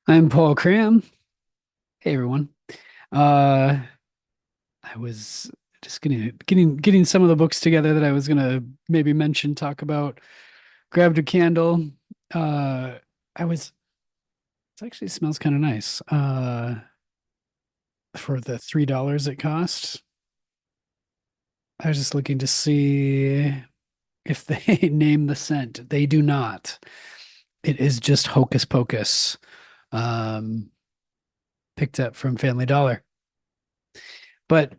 I'm Paul Cram. Hey everyone. Uh I was just getting some of the books together that I was gonna maybe mention, talk about. Grabbed a candle. Uh I was it actually smells kind of nice. For the $3 it cost. I was just looking to see if they name the scent. They do not. It is just Hocus Pocus. Um Picked up from Family Dollar. But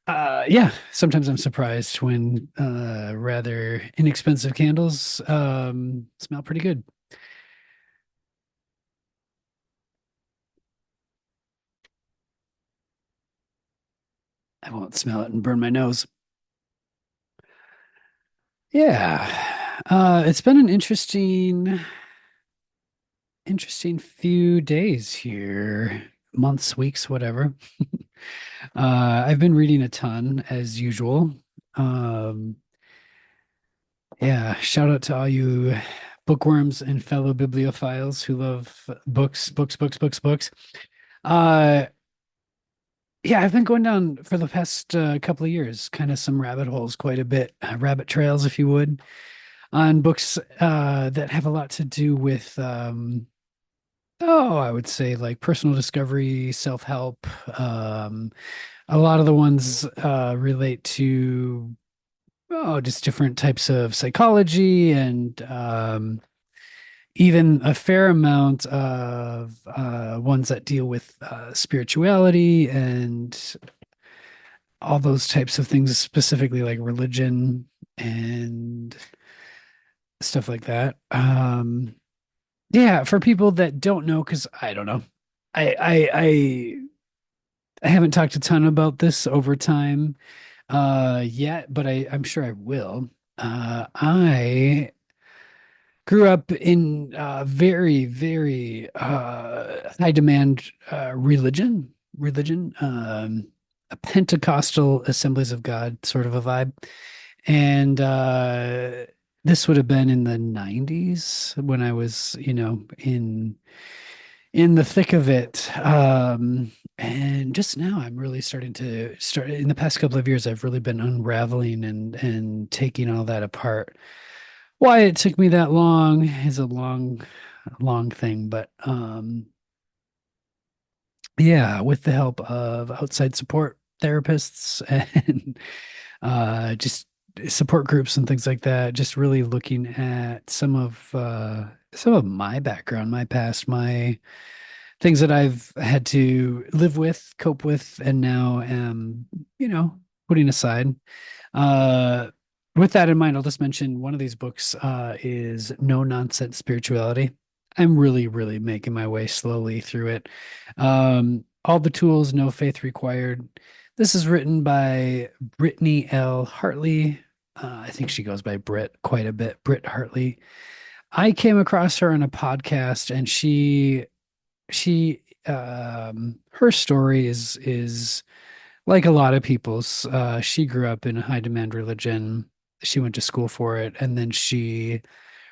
yeah, sometimes I'm surprised when rather inexpensive candles smell pretty good. I won't smell it and burn my nose. Yeah. It's been an interesting few days here, months, weeks, whatever. I've been reading a ton as usual. Um, yeah, shout out to all you bookworms and fellow bibliophiles who love books, books, books, books, books. Uh, yeah, I've been going down for the past couple of years, kind of some rabbit holes, quite a bit, rabbit trails, if you would, on books that have a lot to do with, I would say like personal discovery, self-help. A lot of the ones relate to, just different types of psychology and even a fair amount of ones that deal with spirituality and all those types of things, specifically like religion and stuff like that. Yeah, for people that don't know, because I don't know, I, I I I haven't talked a ton about this over time yet, but I'm sure I will. I grew up in very high demand religion, a Pentecostal Assemblies of God sort of a vibe. And this would have been in the 90s when I was, in the thick of it. And just now I'm really starting to start in the past couple of years, I've really been unraveling and taking all that apart. Why it took me that long is a long thing, but yeah, with the help of outside support therapists and just support groups and things like that, just really looking at some of my background, my past, my things that I've had to live with, cope with, and now am, you know, putting aside. Uh, with that in mind, I'll just mention one of these books is No Nonsense Spirituality. I'm really making my way slowly through it. All the tools, no faith required. This is written by Brittany L. Hartley. I think she goes by Britt quite a bit, Britt Hartley. I came across her on a podcast, and her story is like a lot of people's. She grew up in a high demand religion. She went to school for it, and then she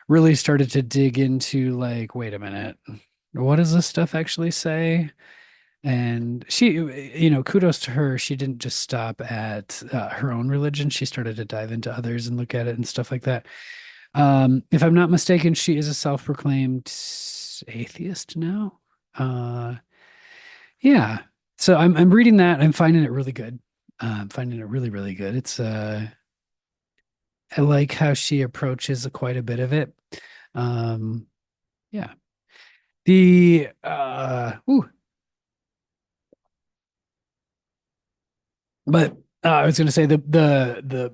really started to dig into like, wait a minute, what does this stuff actually say? And she, kudos to her. She didn't just stop at her own religion. She started to dive into others and look at it and stuff like that. If I'm not mistaken, she is a self-proclaimed atheist now. Uh, yeah. So I'm reading that. I'm finding it really good. I'm finding it really good. I like how she approaches quite a bit of it. Um, yeah. The but I was going to say the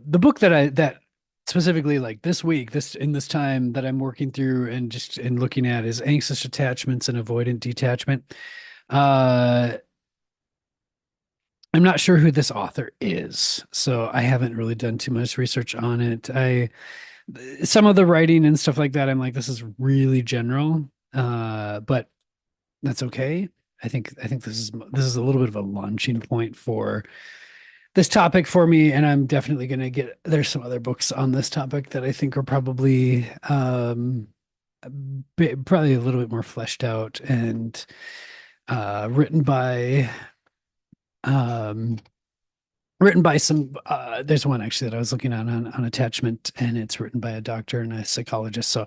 book that specifically like this week, this in this time that I'm working through and just and looking at is Anxious Attachments and Avoidant Detachment. Uh, I'm not sure who this author is, so I haven't really done too much research on it. I Some of the writing and stuff like that, I'm like, this is really general, but that's okay. I think this is a little bit of a launching point for this topic for me, and I'm definitely gonna get. There's some other books on this topic that I think are probably probably a little bit more fleshed out and written by um some there's one actually that I was looking at on attachment, and it's written by a doctor and a psychologist. So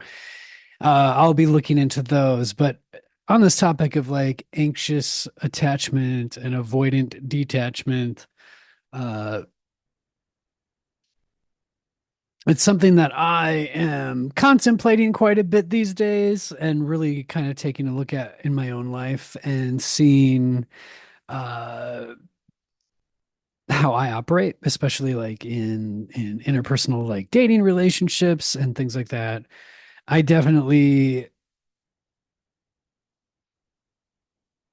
I'll be looking into those. But on this topic of like anxious attachment and avoidant detachment, uh it's something that I am contemplating quite a bit these days, and really kind of taking a look at in my own life and seeing uh how I operate, especially like in interpersonal like dating relationships and things like that. I definitely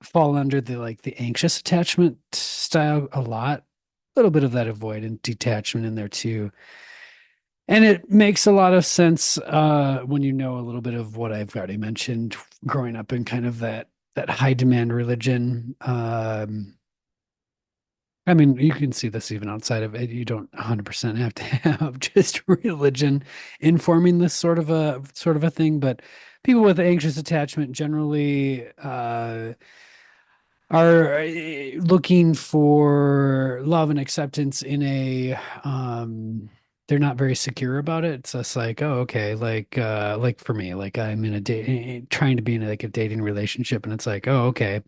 fall under the like the anxious attachment style a lot. A little bit of that avoidant detachment in there too. And it makes a lot of sense when you know a little bit of what I've already mentioned, growing up in kind of that high demand religion. I mean, you can see this even outside of it. You don't 100% have to have just religion informing this sort of a thing, but people with anxious attachment generally are looking for love and acceptance in a they're not very secure about it. It's just like, oh, okay, like for me, like I'm in a date trying to be in like a dating relationship, and it's like, oh, okay,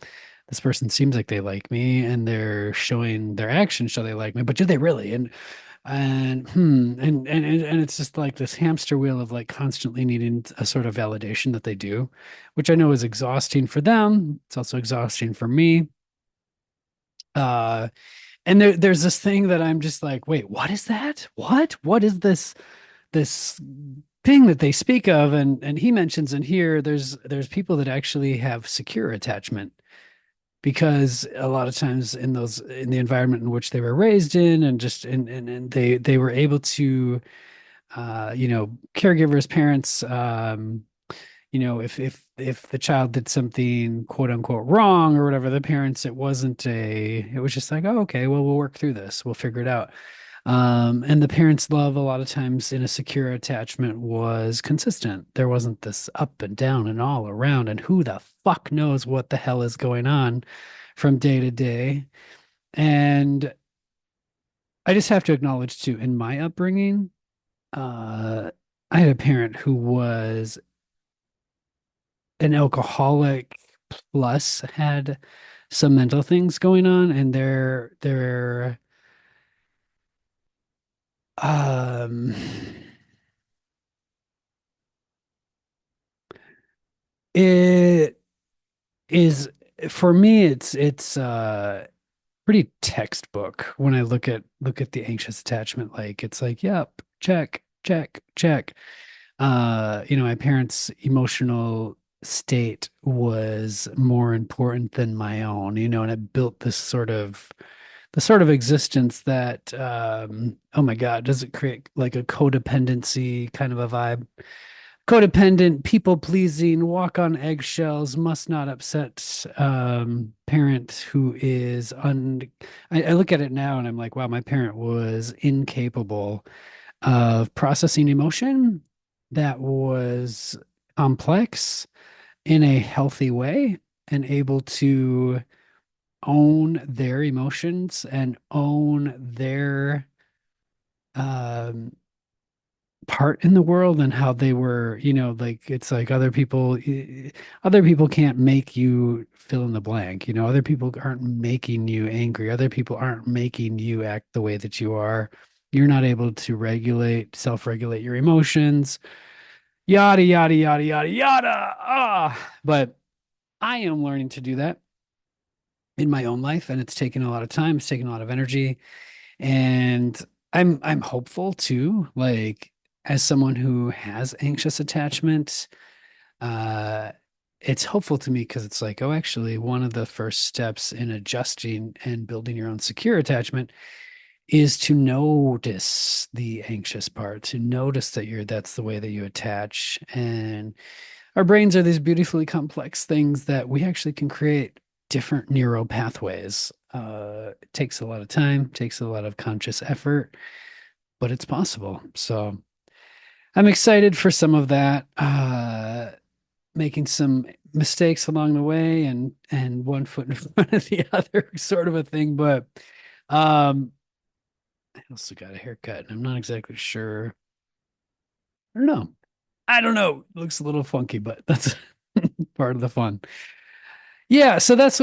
this person seems like they like me, and they're showing their actions show they like me, but do they really? And it's just like this hamster wheel of like constantly needing a sort of validation that they do, which I know is exhausting for them. It's also exhausting for me. Uh, and there's this thing that I'm just like, wait, what is that? What is this thing that they speak of? And he mentions in here, there's people that actually have secure attachment, because a lot of times in the environment in which they were raised in, and just and they were able to caregivers, parents, if the child did something quote unquote wrong or whatever, the parents, it was just like, oh, okay, well, we'll work through this, we'll figure it out. And the parents' love a lot of times in a secure attachment was consistent. There wasn't this up and down and all around, and who the fuck knows what the hell is going on from day to day. And I just have to acknowledge too, in my upbringing, uh, I had a parent who was an alcoholic plus had some mental things going on, and um it is, for me, it's pretty textbook when I look at the anxious attachment. Like, it's like, yep, check, check, check. My parents' emotional state was more important than my own, and it built the sort of existence that, oh my God, does it create like a codependency kind of a vibe? Codependent, people pleasing, walk on eggshells, must not upset parent who is I look at it now and I'm like, wow, my parent was incapable of processing emotion that was complex in a healthy way, and able to own their emotions and own their um, part in the world, and how they were, like, it's like other people can't make you fill in the blank. Other people aren't making you angry. Other people aren't making you act the way that you are. You're not able to self-regulate your emotions, yada, yada, yada, yada, yada. But I am learning to do that in my own life, and it's taken a lot of time. It's taken a lot of energy, and I'm hopeful too. Like, as someone who has anxious attachment, uh, it's hopeful to me because it's like, oh, actually, one of the first steps in adjusting and building your own secure attachment is to notice the anxious part, to notice that's the way that you attach. And our brains are these beautifully complex things that we actually can create different neural pathways. It takes a lot of time, takes a lot of conscious effort, but it's possible. So I'm excited for some of that. making some mistakes along the way and one foot in front of the other sort of a thing. But I also got a haircut and I'm not exactly sure. I don't know. I don't know. Looks a little funky, but that's part of the fun. Yeah, so that's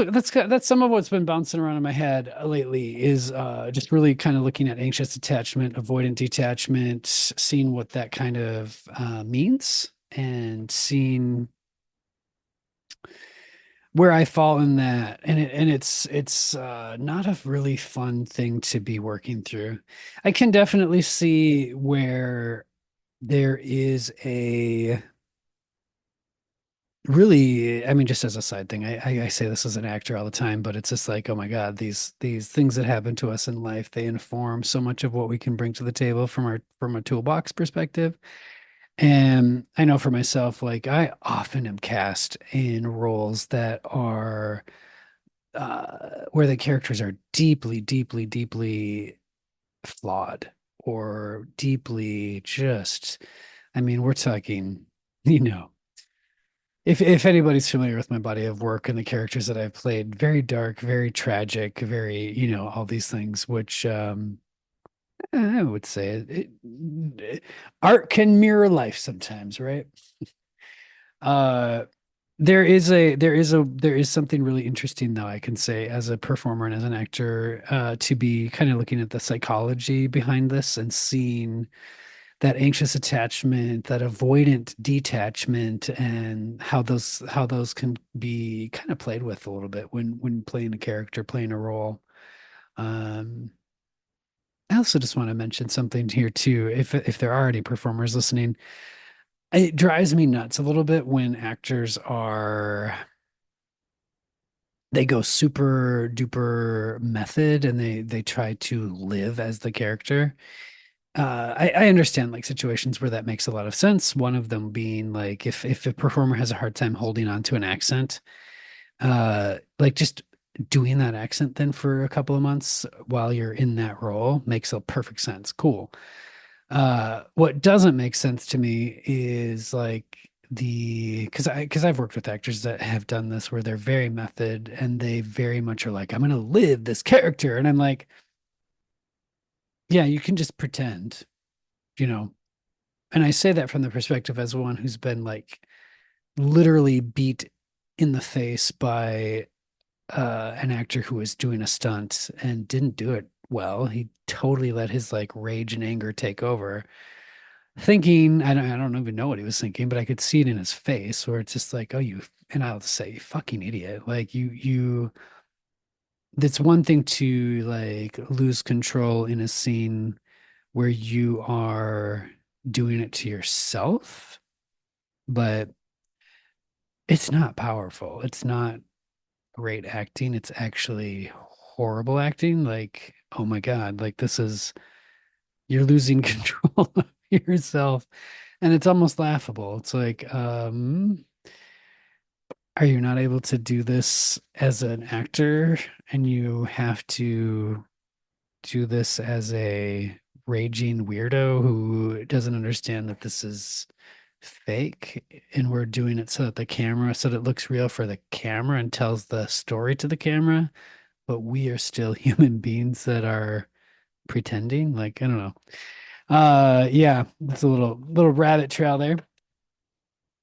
some of what's been bouncing around in my head lately is just really kind of looking at anxious attachment, avoidant detachment, seeing what that kind of means, and seeing where I fall in that. And it's not a really fun thing to be working through. I can definitely see where there is a really, I mean, just as a side thing, I say this as an actor all the time, but it's just like, oh my God, these things that happen to us in life, they inform so much of what we can bring to the table from a toolbox perspective. And I know for myself, like I often am cast in roles that are where the characters are deeply, deeply, deeply flawed or deeply just, I mean, we're talking, you know. If anybody's familiar with my body of work and the characters that I've played, very dark, very tragic, very, all these things, which I would say art can mirror life sometimes, right? Uh there is something really interesting though, I can say as a performer and as an actor, to be kind of looking at the psychology behind this and seeing that anxious attachment, that avoidant detachment, and how those can be kind of played with a little bit when playing a character, playing a role. Um, I also just want to mention something here too. If there are any performers listening, it drives me nuts a little bit when actors they go super duper method and they try to live as the character. I understand like situations where that makes a lot of sense. One of them being like if a performer has a hard time holding on to an accent, like just doing that accent then for a couple of months while you're in that role makes a perfect sense. Cool. What doesn't make sense to me is like because I've worked with actors that have done this where they're very method and they very much are like, I'm gonna live this character. And I'm like, yeah, you can just pretend, you know. And I say that from the perspective as one who's been like literally beat in the face by an actor who was doing a stunt and didn't do it well. He totally let his like rage and anger take over. Thinking, I don't even know what he was thinking, but I could see it in his face where it's just like, oh, and I'll say, you fucking idiot. Like it's one thing to like lose control in a scene where you are doing it to yourself, but it's not powerful. It's not great acting. It's actually horrible acting. Like, oh my God, like you're losing control of yourself. And it's almost laughable. It's like, are you not able to do this as an actor and you have to do this as a raging weirdo who doesn't understand that this is fake and we're doing it so that it looks real for the camera and tells the story to the camera, but we are still human beings that are pretending? Like, I don't know. Yeah, that's a little rabbit trail there.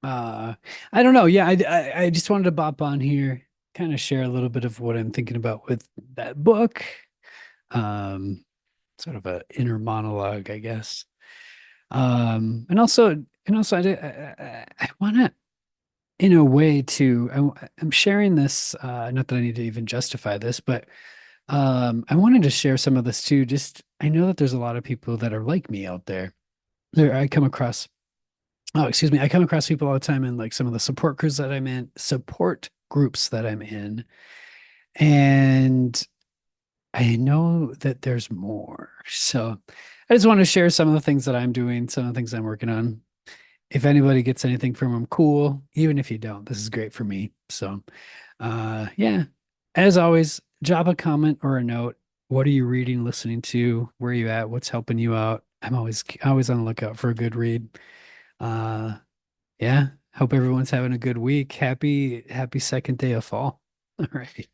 Uh, I don't know. Yeah, I just wanted to bop on here, kind of share a little bit of what I'm thinking about with that book. Um, Sort of a inner monologue, I guess. And also, I want to, in a way, too. I'm sharing this. Not that I need to even justify this, but I wanted to share some of this too. Just I know that there's a lot of people that are like me out there. There, I come across. Oh, excuse me. I come across people all the time in like some of the support groups that I'm in, and I know that there's more. So I just want to share some of the things that I'm doing, some of the things I'm working on. If anybody gets anything from them, cool. Even if you don't, this is great for me. So, yeah, as always, drop a comment or a note. What are you reading, listening to? Where are you at? What's helping you out? I'm always on the lookout for a good read. Uh, yeah. Hope everyone's having a good week. Happy second day of fall. All right.